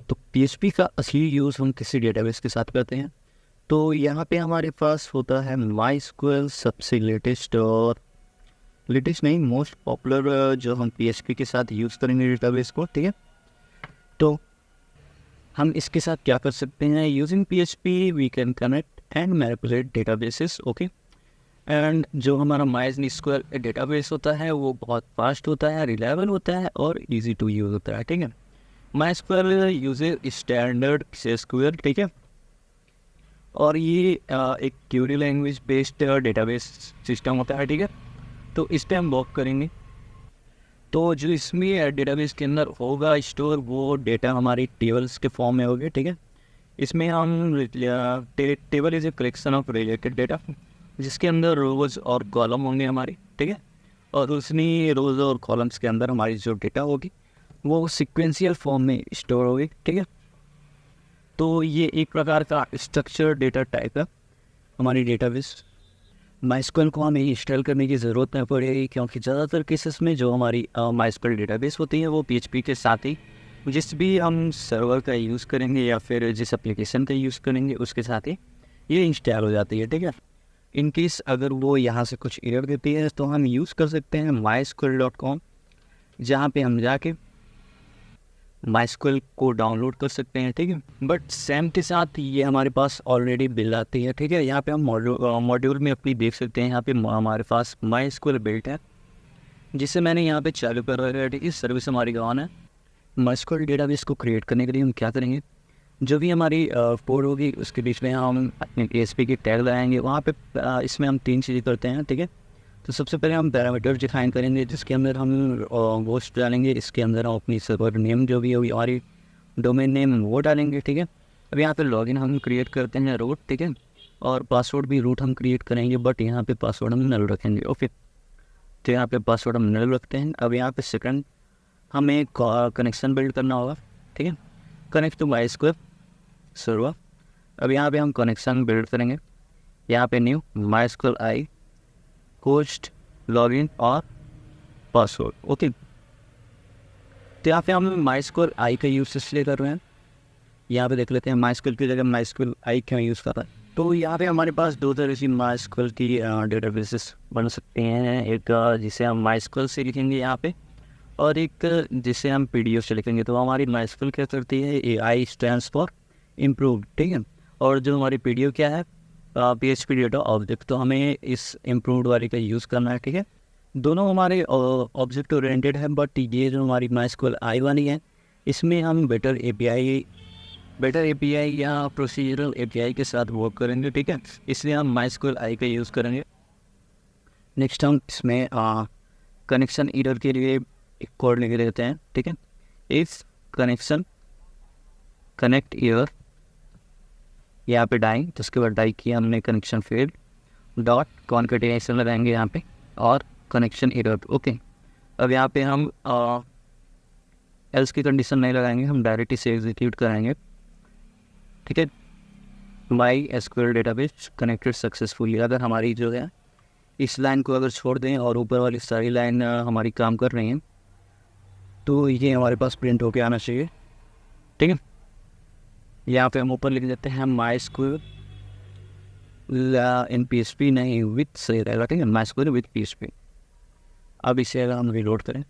तो पीएचपी का असली यूज़ हम किसी डेटाबेस के साथ करते हैं। तो यहाँ पे हमारे पास होता है माई सबसे लेटेस्ट और लेटेस्ट नहीं, मोस्ट पॉपुलर जो हम पीएचपी के साथ यूज़ करेंगे डेटाबेस को, ठीक है। तो हम इसके साथ क्या कर सकते हैं, using PHP we can connect and manipulate databases, okay. And जो हमारा MySQL डेटाबेस होता है वो बहुत फास्ट होता है, रिलायबल होता है और इजी टू यूज़ होता है, ठीक है। MySQL यूजेज स्टैंडर्ड SQL, ठीक है। और ये एक Curie language based database system होता है, ठीक है। तो इस पे हम वर्क करेंगे। तो जो इसमें डेटाबेस के अंदर होगा स्टोर, वो डेटा हमारी टेबल्स के फॉर्म में होगी, ठीक है। इसमें हम table is a collection of related data, जिसके अंदर रोज़ और कॉलम होंगे हमारे, ठीक है। और उसी रोज़ और कॉलम्स के अंदर हमारी जो डेटा होगी वो सिक्वेंशियल फॉर्म में स्टोर होगी, ठीक है। तो ये एक प्रकार का स्ट्रक्चर डेटा टाइप है हमारी डेटाबेस। MySQL को हमें इंस्टॉल करने की ज़रूरत नहीं पड़ेगी, क्योंकि ज़्यादातर केसेस में जो हमारी MySQL डेटाबेस होती है वो PHP के साथ ही, जिस भी हम सर्वर का यूज़ करेंगे या फिर जिस एप्लीकेशन का यूज़ करेंगे उसके साथ ही ये इंस्टॉल हो जाती है, ठीक है। इन केस अगर वो यहाँ से कुछ एरर देती है तो हम यूज़ कर सकते हैं mysql.com, जहाँ पे हम जाके MySQL को डाउनलोड कर सकते हैं, ठीक है। बट सेम के साथ ये हमारे पास ऑलरेडी बिल्ड आती है, ठीक है। यहाँ पे हम मॉड्यूल में अपनी देख सकते हैं, यहाँ पे हमारे पास MySQL बिल्ड है, जिसे मैंने यहाँ पे चालू कर रखा है, ठीक है। सर्विस हमारी ऑन है। MySQL डेटाबेस को क्रिएट करने के लिए हम क्या करेंगे, जो भी हमारी कोड होगी उसके बीच में हम अपने PHP की टैग लगाएंगे। वहाँ पे इसमें हम 3 चीज़ें करते हैं, ठीक है। तो सबसे पहले हम पैरामीटर डिफाइन करेंगे, जिसके अंदर हम होस्ट डालेंगे। इसके अंदर हम अपनी सर्वर नेम जो भी होगी हमारी डोमेन नेम वो डालेंगे, ठीक है। अब यहाँ पे लॉगिन हम क्रिएट करते हैं रूट, ठीक है। और पासवर्ड भी रूट हम क्रिएट करेंगे, बट यहाँ पे पासवर्ड हम नल रखेंगे, ओके। तो यहाँ पे पासवर्ड हम नल रखते हैं। अब यहाँ पे सेकंड हमें कनेक्शन बिल्ड करना होगा, ठीक है। Connect to MySQL server. अब यहाँ पे हम कनेक्शन बिल्ड करेंगे। यहाँ पे new MySQL i host login और पासवर्ड, ओके। तो यहाँ पे हम MySQL आई का यूज़ इसलिए कर रहे हैं, यहाँ पे देख लेते हैं MySQL की जगह MySQL आई क्यों यूज़ कर रहा है। तो यहाँ पे हमारे पास दो तरह की MySQL की डेटाबेसेस बन सकते हैं। एक जिसे हम MySQL से लिखेंगे यहाँ पे, और एक जिसे हम PDF से लिखेंगे। तो हमारी MySQL क्या करती है, AI स्टैंड्स फॉर इम्प्रूव, ठीक है। और जो हमारी PDF क्या है, PHP डेटा ऑब्जेक्ट। तो हमें इस इम्प्रूव्ड वाली का यूज़ करना है, ठीक है। दोनों हमारे ऑब्जेक्ट ओरिएंटेड है, बट ये जो हमारी MySQL आई वाली है इसमें हम बेटर API या प्रोसीजरल API के साथ वर्क करेंगे, ठीक है। इसलिए हम MySQL आई का यूज़ करेंगे। नेक्स्ट हम इसमें कनेक्शन एरर के लिए एक कोड लिख देते हैं, ठीक है। इस कनेक्शन कनेक्ट एरर, यहाँ पे डाई, तो उसके बाद डाई किया हमने कनेक्शन फेल्ड डॉट कॉन्केटेनेशन लगाएंगे यहाँ पे, और कनेक्शन एरर, ओके। अब यहाँ पे हम एल्स की कंडीशन नहीं लगाएंगे, हम डायरेक्ट इसे एग्जीक्यूट कराएंगे, ठीक है। MySQL database connected successfully. अगर हमारी जो है इस लाइन को अगर छोड़ दें और ऊपर वाली सारी लाइन हमारी काम कर रही हैं, तो ये हमारे पास प्रिंट होके आना चाहिए, ठीक है। यहाँ पे हम ऊपर लिख देते हैं MySQL इन PHP, नहीं विथ सही रहेगा, ठीक है, MySQL विथ PHP। अब इसे अगर हम रिलोड करें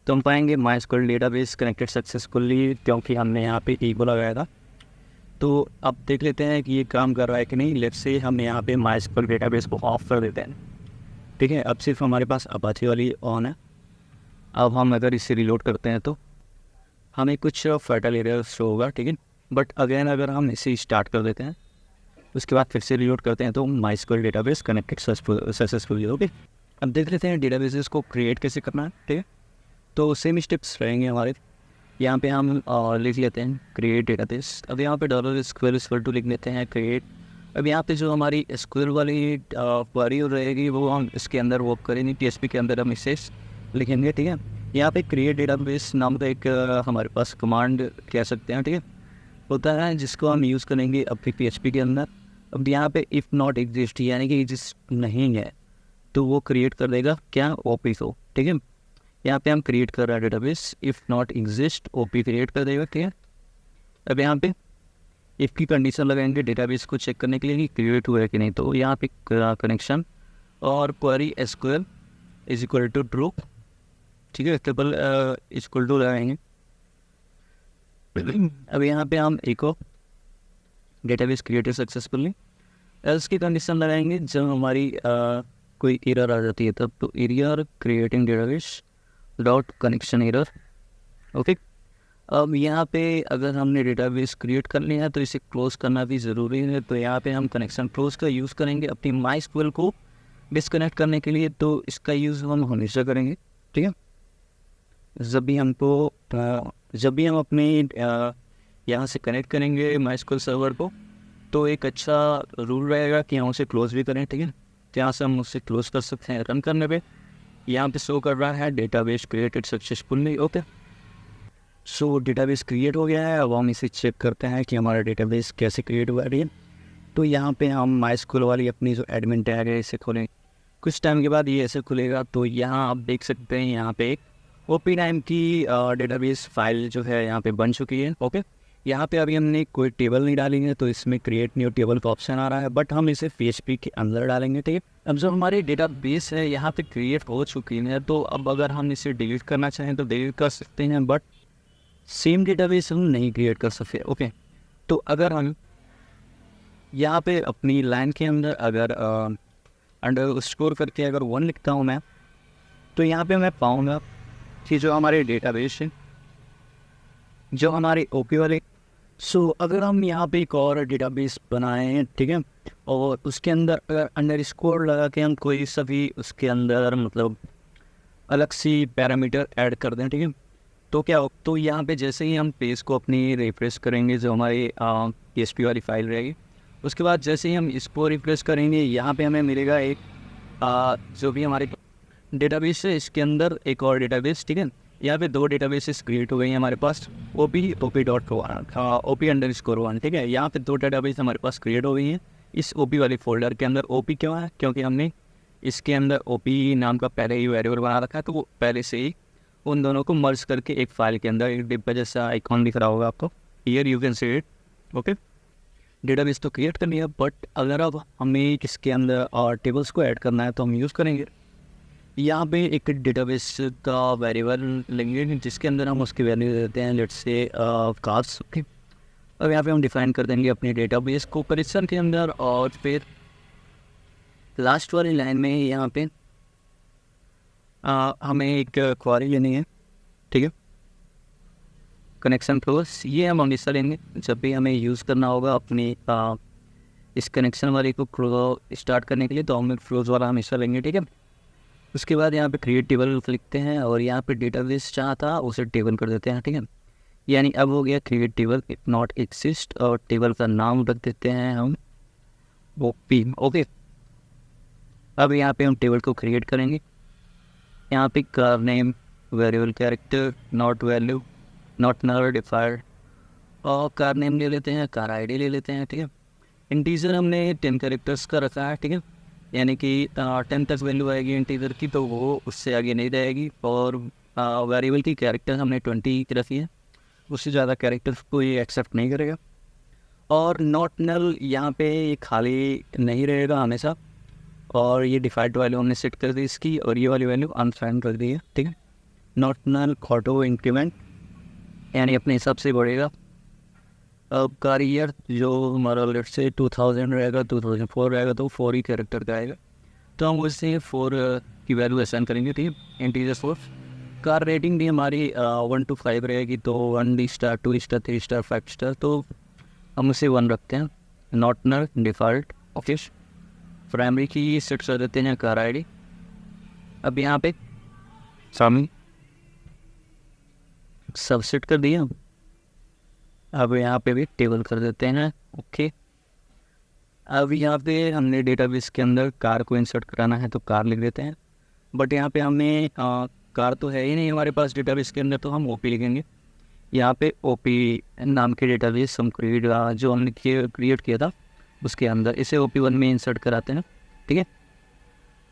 तो हम पाएंगे MySQL डेटाबेस कनेक्टेड सक्सेसफुली, क्योंकि हमने यहाँ पे ईगो लगाया था। तो अब देख लेते हैं कि ये काम कर रहा है कि नहीं। लेट्स से हम यहाँ पे MySQL डेटाबेस को ऑफ कर देते हैं, ठीक है। अब सिर्फ हमारे पास अपाचे वाली ऑन है। अब हम अगर इसे रिलोड करते हैं तो हमें कुछ फर्टल एरर शो होगा, ठीक है। बट अगेन अगर हम इसे स्टार्ट कर देते हैं उसके बाद फिर से रिलोड करते हैं तो MySQL database connected successfully, okay. अब देख लेते हैं डेटाबेसेस को क्रिएट कैसे करना है, ठीक है। तो सेम स्टेप्स रहेंगे हमारे। यहाँ पे हम लिख लेते हैं क्रिएट डेटाबेस। अब यहाँ पे $SQL लिख लेते हैं क्रिएट। अब यहाँ पे जो हमारी SQL वाली क्वेरी रहेगी वो हम इसके अंदर वर्क करेंगे, PHP के अंदर हम इसे लिखेंगे, ठीक है। यहाँ पे क्रिएट डेटाबेस नाम का एक हमारे पास कमांड कह सकते हैं, ठीक है, होता है, जिसको हम यूज़ करेंगे अपनी PHP के अंदर। अब यहाँ पे इफ़ नॉट एग्जिस्ट यानी कि एग्जिस्ट नहीं है तो वो क्रिएट कर देगा क्या, OP को, ठीक है। यहाँ पे हम क्रिएट कर रहे हैं database, if not exist OP create कर देगा, ठीक है। अब यहाँ पे इफ़ की कंडीशन लगाएंगे डेटाबेस को चेक करने के लिए कि क्रिएट हुआ है कि नहीं, तो यहाँ पे कनेक्शन और query SQL is equal to true, ठीक है, ट्रिपल इक्वल टू लगाएंगे। अब यहाँ पे हम एक और डेटाबेस क्रिएटेड सक्सेसफुली, एल्स की कंडीशन लगाएंगे जब हमारी कोई एरर आ जाती है तब, तो error creating database dot connection error. Okay, अब यहाँ पे अगर हमने डेटाबेस क्रिएट कर लिया है तो इसे क्लोज करना भी ज़रूरी है, तो यहाँ पे हम कनेक्शन क्लोज का यूज़ करेंगे अपनी MySQL को डिस्कनेक्ट करने के लिए, तो इसका यूज़ हम हमेशा करेंगे, ठीक है। जब भी हम अपने यहाँ से कनेक्ट करेंगे MySQL सर्वर को, तो एक अच्छा रूल रहेगा कि हम उसे क्लोज भी करें, ठीक है। तो यहाँ से हम उसे क्लोज कर सकते हैं। रन करने पे यहाँ पे शो कर रहा है डेटाबेस क्रिएटेड सक्सेसफुली। ओके, सो डेटाबेस क्रिएट हो गया है। अब हम इसे चेक करते हैं कि हमारा डेटाबेस कैसे क्रिएट हुआ है। तो यहाँ पे हम MySQL वाली अपनी जो एडमिन टैग है इसे खोलें। कुछ टाइम के बाद ये ऐसे खुलेगा, तो यहाँ आप देख सकते हैं यहाँ पे एक ओपी नाम की डेटाबेस फाइल जो है यहाँ पे बन चुकी है। ओके, यहाँ पे अभी हमने कोई टेबल नहीं डाली है, तो इसमें क्रिएट न्यू टेबल का ऑप्शन आ रहा है, बट हम इसे PHP के अंदर डालेंगे, ठीक है। अब जो हमारी डेटाबेस है यहाँ पे क्रिएट हो चुकी है, तो अब अगर हम इसे डिलीट करना चाहें तो डिलीट कर सकते हैं, बट सेम डेटाबेस हम नहीं क्रिएट कर सकते। ओके, तो अगर हम यहाँ पे अपनी लाइन के अंदर अगर अंडर स्कोर करके अगर 1 लिखता हूँ मैं, तो यहाँ पे मैं पाऊँगा कि जो हमारे डेटाबेस है, जो हमारे ओपी वाले, सो अगर हम यहाँ पे एक और डेटाबेस बनाए हैं, ठीक है, और उसके अंदर अगर अंडर स्कोर लगा के हम कोई सभी उसके अंदर मतलब अलग सी पैरामीटर ऐड कर दें, ठीक है, तो क्या हो, तो यहाँ पे जैसे ही हम पेज को अपनी रिफ्रेश करेंगे, जो हमारी PHP वाली फाइल रहेगी, उसके बाद जैसे ही हम इसको रिफ्रेश करेंगे, यहाँ पे हमें मिलेगा एक जो भी हमारे डेटाबेस है इसके अंदर एक और डेटाबेस, ठीक है। यहाँ पे 2 डेटाबेसेस क्रिएट हो गई हैं हमारे पास, OP_1, ठीक है। यहाँ पे 2 डेटाबेस हमारे पास क्रिएट हो गई हैं इस OP वाले फोल्डर के अंदर। OP क्यों है? क्योंकि हमने इसके अंदर OP नाम का पहले ही वेरिएबल बना रखा है, तो वो पहले से ही उन दोनों को मर्ज करके एक फाइल के अंदर एक डिब्बा जैसा आइकॉन दिख रहा होगा आपको, here you can see it. Okay, database तो क्रिएट कर लिया, बट अगर अब हमें इसके अंदर और टेबल्स को ऐड करना है तो हम यूज़ करेंगे यहाँ पे एक डेटाबेस का वेरिएबल लेंगे जिसके अंदर हम उसकी वैल्यू देते हैं, लेट्स से कास्ट। ओके, अब यहाँ पे हम डिफाइन कर देंगे अपने डेटाबेस को करेक्शन के अंदर, और फिर लास्ट वाली लाइन में यहाँ पे हमें एक क्वेरी लेनी है, ठीक है, कनेक्शन क्लोज। ये हम हमेशा लेंगे जब भी हमें यूज़ करना होगा अपनी इस कनेक्शन वाले को स्टार्ट करने के लिए, तो हम क्लोज वाला हमेशा लेंगे, ठीक है। उसके बाद यहाँ पे क्रिएट टेबल लिखते हैं और यहाँ पे डेटाबेस चाहा था उसे टेबल कर देते हैं, ठीक है। यानी अब हो गया create table it not exist, और टेबल का नाम रख देते हैं हम OP। ओके, अब यहाँ पे हम टेबल को क्रिएट करेंगे। यहाँ पे car name variable character not value not null defined, और कार नेम ले लेते हैं, कार ID ले लेते हैं, ठीक है। इंटीजर हमने 10 कैरेक्टर्स का रखा है, ठीक है, यानी कि 10 तक वैल्यू आएगी इंटीजर की, तो वो उससे आगे नहीं रहेगी। और वेरिएबल की कैरेक्टर हमने 20 की रखी है, उससे ज़्यादा कैरेक्टर्स को ये एक्सेप्ट नहीं करेगा। और नॉट नल यहाँ पे ये खाली नहीं रहेगा हमेशा, और ये डिफॉल्ट वैल्यू हमने सेट कर दी इसकी, और ये वाली वैल्यू अनसाइन कर दी है, ठीक है। नॉट नल ऑटो इंक्रीमेंट, यानी अपने हिसाब से बढ़ेगा। अब कार ईयर जो हमारा लेट से 2000 रहेगा, 2004 रहेगा, तो 4 ही कैरेक्टर का आएगा, तो हम उससे 4 की वैल्यू असाइन करेंगे, ठीक है, इंटीजर 4। कार रेटिंग भी हमारी 1 to 5 रहेगी, तो 1 स्टार 2 स्टार 3 स्टार 5 स्टार, तो हम उसे 1 रखते हैं। Not null default office primary key set कर देते हैं कार ID। अब यहाँ पे सामी सब सेट कर दिया, अब यहाँ पे भी टेबल कर देते हैं। ओके, अब यहाँ पे हमने डेटाबेस के अंदर कार को इंसर्ट कराना है, तो कार लिख देते हैं, बट यहाँ पे हमें कार तो है ही नहीं हमारे पास डेटाबेस के अंदर, तो हम OP लिखेंगे। यहाँ पे OP नाम के डेटाबेस हम जो हमने क्रिएट किया था उसके अंदर इसे OP1 में इंसर्ट कराते हैं, ठीक है।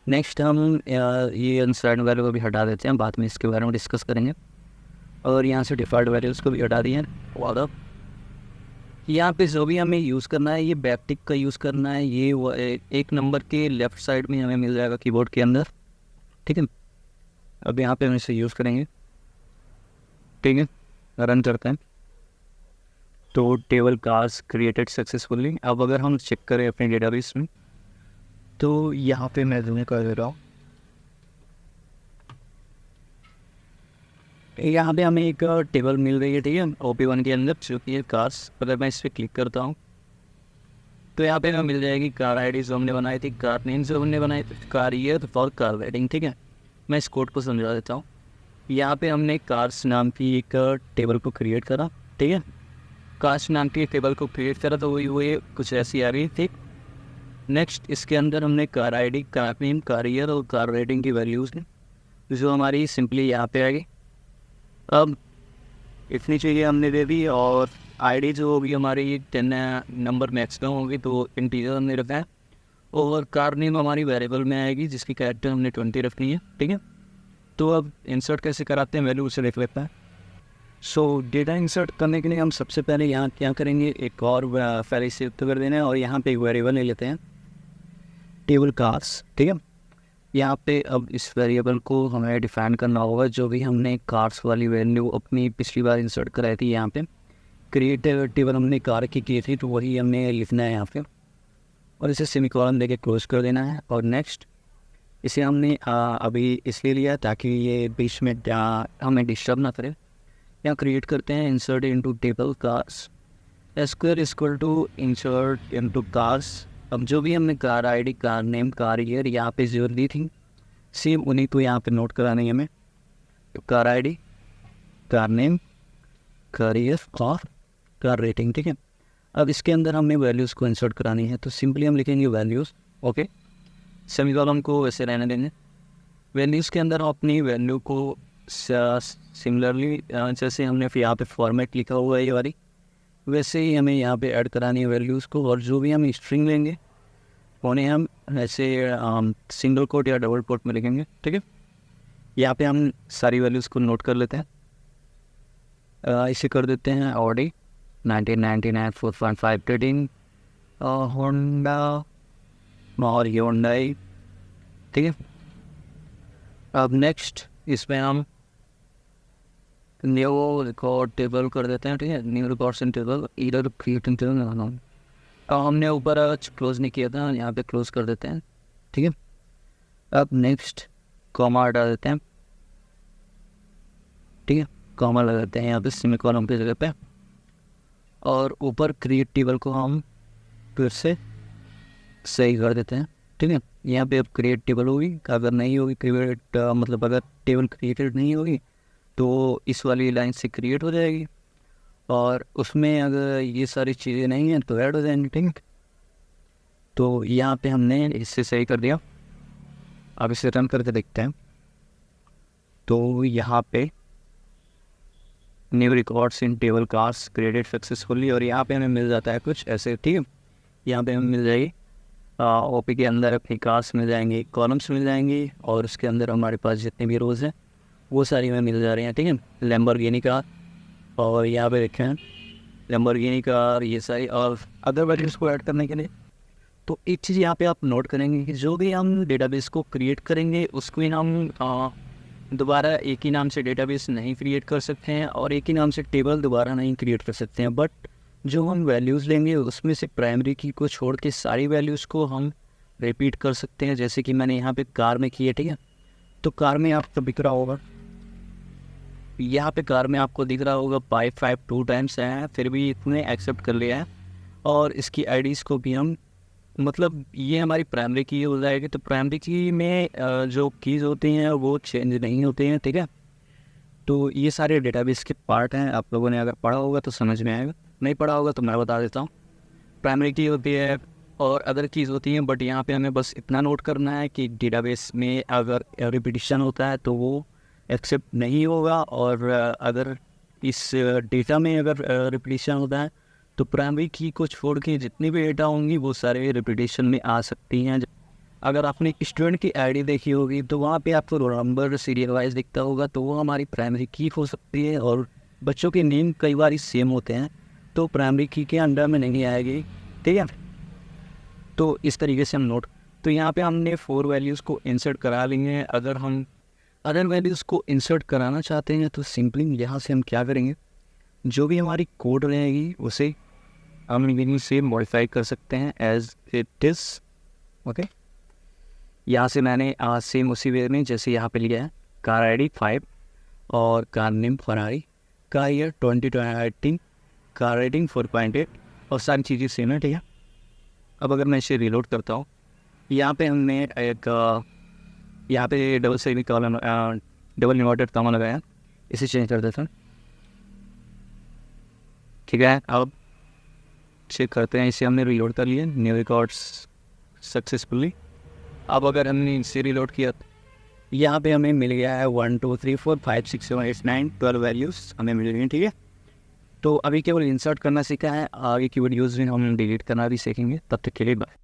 नेक्स्ट हम ये अनसाइड वैल्यू को भी हटा देते हैं, बाद में इसके बारे में डिस्कस करेंगे। और यहाँ से डिफ़ॉल्ट वैल्यूज़ को भी हटा दिए, और यहाँ पे जो भी हमें यूज़ करना है, ये बैकटिक का यूज़ करना है, ये एक नंबर के लेफ़्ट साइड में हमें मिल जाएगा कीबोर्ड के अंदर, ठीक है। अब यहाँ पे हम इसे यूज़ करेंगे, ठीक है। रन करते हैं तो टेबल कार्स क्रिएटेड सक्सेसफुली। अब अगर हम चेक करें अपने डेटाबेस में, तो यहाँ पे मैं तुम्हें कर दे रहा हूँ, यहाँ पे हमें एक टेबल मिल रही है, ठीक है, OP1 के अंदर, जो कि है कार्स। अगर मैं इस पर क्लिक करता हूँ तो यहाँ पे हमें मिल जाएगी कार आईडी जो हमने बनाई थी, कार नेम जो हमने बनाई थी, कार ईयर और कार रेटिंग, ठीक है। मैं इस कोड को समझा देता हूँ। यहाँ पे हमने कार्स नाम की एक टेबल को क्रिएट करा, ठीक है। कार्स नाम की टेबल को क्रिएट करा तो वही कुछ ऐसी आ रही थी। नेक्स्ट इसके अंदर हमने car ID, car name, car year और कार रेटिंग की वैल्यूज़ हैं जो हमारी सिंपली यहाँ पे आएगी। अब इतनी चीज़ें हमने दे दी, और आईडी जो होगी हमारी 10 नंबर मैक्सिमम होगी, तो इंटीजर हमने रखा है। और कार नेम हमारी वेरिएबल में आएगी, जिसकी कैरेक्टर हमने 20 रखनी है, ठीक है। तो अब इंसर्ट कैसे कराते हैं, वैल्यू उसे देख लेता है। सो डेटा इंसर्ट करने के लिए हम सबसे पहले यहाँ क्या करेंगे, एक और फाइल सेव कर देना है, और यहाँ पे एक वेरिएबल ले लेते हैं, टेबल कार्स, ठीक है। यहाँ पे अब इस वेरिएबल को हमें डिफाइन करना होगा, जो भी हमने कार्स वाली वैल्यू अपनी पिछली बार इंसर्ट कराई थी। यहाँ पे क्रिएट टेबल हमने कार की थी, तो वही हमने लिखना है यहाँ पे, और इसे सेमीकोलन देके क्लोज कर देना है। और नेक्स्ट इसे हमने अभी इसलिए लिया ताकि ये बीच में हमें डिस्टर्ब ना करे। यहाँ क्रिएट करते हैं insert into table cars, SQL equal to insert into cars. अब जो भी हमने car ID, car name, car year यहाँ पे जो दी थी, सेम उन्हीं को यहाँ पे नोट करानी है हमें। Car ID, car name, car year और कार रेटिंग, ठीक है। अब इसके अंदर हमें वैल्यूज़ को इंसर्ट करानी है, तो सिंपली हम लिखेंगे वैल्यूज़, ओके। सेमीकोलन को वैसे रहने देंगे। वैल्यूज़ के अंदर हम अपनी वैल्यू को सिमिलरली जैसे हमने फिर यहाँ पे फॉर्मेट लिखा हुआ है ये वाली, वैसे ही हमें यहाँ पे ऐड करानी है वैल्यूज़ को। और जो भी हम स्ट्रिंग लेंगे उन्हें हम ऐसे सिंगल कोट या डबल कोट में लिखेंगे, ठीक है। यहाँ पे हम सारी वैल्यूज़ को नोट कर लेते हैं। इसे कर देते हैं ऑडी 1999 4.5 रेटिंग, होंडा और ह्यूंडई, ठीक है। अब नेक्स्ट इसमें हम न्यू रिकॉर्ड टेबल कर देते हैं, ठीक है। न्यू रिकॉर्ड टेबल, इधर क्रिएटिंग टेबल, हमने ऊपर क्लोज नहीं किया था, यहाँ पे क्लोज कर देते हैं, ठीक है। अब नेक्स्ट कॉमा हटा देते हैं, ठीक है। कॉमा लगाते हैं यहाँ पे सेमीकोलन की जगह पे, और ऊपर क्रिएट टेबल को हम फिर से सही कर देते हैं, ठीक है। यहाँ पे अब क्रिएट टेबल होगी, अगर नहीं होगी क्रिएट मतलब अगर टेबल क्रिएटेड नहीं होगी तो इस वाली लाइन से क्रिएट हो जाएगी, और उसमें अगर ये सारी चीज़ें नहीं हैं तो ऐड हो जाएंगी, ठीक है। तो यहाँ पे हमने इससे सही कर दिया। अब इसे रन करके देखते हैं, तो यहाँ पे new records in table cars created successfully, और यहाँ पे हमें मिल जाता है कुछ ऐसे, ठीक है। यहाँ पे हमें मिल जाएगी ओपी के अंदर अपनी कार्स मिल जाएंगी, कॉलम्स मिल जाएंगी, और उसके अंदर हमारे पास जितने भी रोज़ हैं वो सारी हमें मिल जा रही हैं, ठीक है। लैम्बोर्गिनी कार, और यहाँ पे देखें लैम्बोर्गिनी कार, ये सारी। और अदर वैल्यूज़ को ऐड करने के लिए तो एक चीज़ यहाँ पे आप नोट करेंगे कि जो भी हम डेटाबेस को क्रिएट करेंगे उसको ही हम दोबारा एक ही नाम से डेटाबेस नहीं क्रिएट कर सकते हैं, और एक ही नाम से टेबल दोबारा नहीं क्रिएट कर सकते हैं। बट जो हम वैल्यूज़ लेंगे उसमें से प्राइमरी की को छोड़ के सारी वैल्यूज़ को हम रिपीट कर सकते हैं। जैसे कि मैंने यहाँ पे कार में किया, ठीक है। तो कार में आपको दिख रहा होगा, यहाँ पे कार में आपको दिख रहा होगा 5 2 टाइम्स है, फिर भी इतने एक्सेप्ट कर लिया है। और इसकी आईडीज़ को भी हम मतलब ये हमारी प्राइमरी की हो जाएगी, तो प्राइमरी की में जो कीज़ होती हैं वो चेंज नहीं होती हैं, ठीक है। तो ये सारे डेटाबेस के पार्ट हैं, आप लोगों ने अगर पढ़ा होगा तो समझ में आएगा, नहीं पढ़ा होगा तो मैं बता देता हूँ। प्राइमरी की होती है और अदर कीज़ होती हैं, बट यहाँ पे हमें बस इतना नोट करना है कि डेटाबेस में अगर रिपीटिशन होता है तो वो एक्सेप्ट नहीं होगा, और अगर इस डेटा में अगर रिपीटिशन होता है तो प्राइमरी की को छोड़ के जितनी भी डेटा होंगी वो सारे रिपीटिशन में आ सकती हैं। अगर आपने स्टूडेंट की आईडी देखी होगी तो वहाँ पे आपको रोल नंबर सीरियल वाइज दिखता होगा, तो वो हमारी प्राइमरी की हो सकती है। और बच्चों के नेम कई बार सेम होते हैं, तो प्राइमरी की के अंडर में नहीं आएगी, ठीक है। तो इस तरीके से हम नोट, तो यहाँ पे हमने 4 वैल्यूज़ को इंसर्ट करा ली हैं। अगर हम अदर वैल्यूज़ को इंसर्ट कराना चाहते हैं तो सिंपली यहाँ से हम क्या करेंगे, जो भी हमारी कोड रहेगी उसे हम यहीं से मॉडिफाई कर सकते हैं एज इट इज़, ओके। यहाँ से मैंने सेम उसी वे में जैसे यहाँ पे लिया है, कार ID 5 और car name Ferrari, car year 2018, car rating 4.8 और सारी चीज़ें सेम है, ठीक है। अब अगर मैं इसे रिलोड करता हूँ, यहाँ पे हमने एक यहाँ पे double semi column double inverted comma लगाया, इसे चेंज कर देता हूँ, ठीक है। अब चेक करते हैं, इसे हमने रिलोड कर लिया, न्यू रिकॉर्ड्स सक्सेसफुली। अब अगर हमने इसे रिलोड किया, यहाँ पे हमें मिल गया है 1 2 3 4 5 6 7 8 9 12 वैल्यूज़ हमें मिल गई हैं, ठीक है। तो अभी केवल इंसर्ट करना सीखा है, आगे की वीडियोज़ में हम डिलीट करना भी सीखेंगे। तब तक के लिए बाय।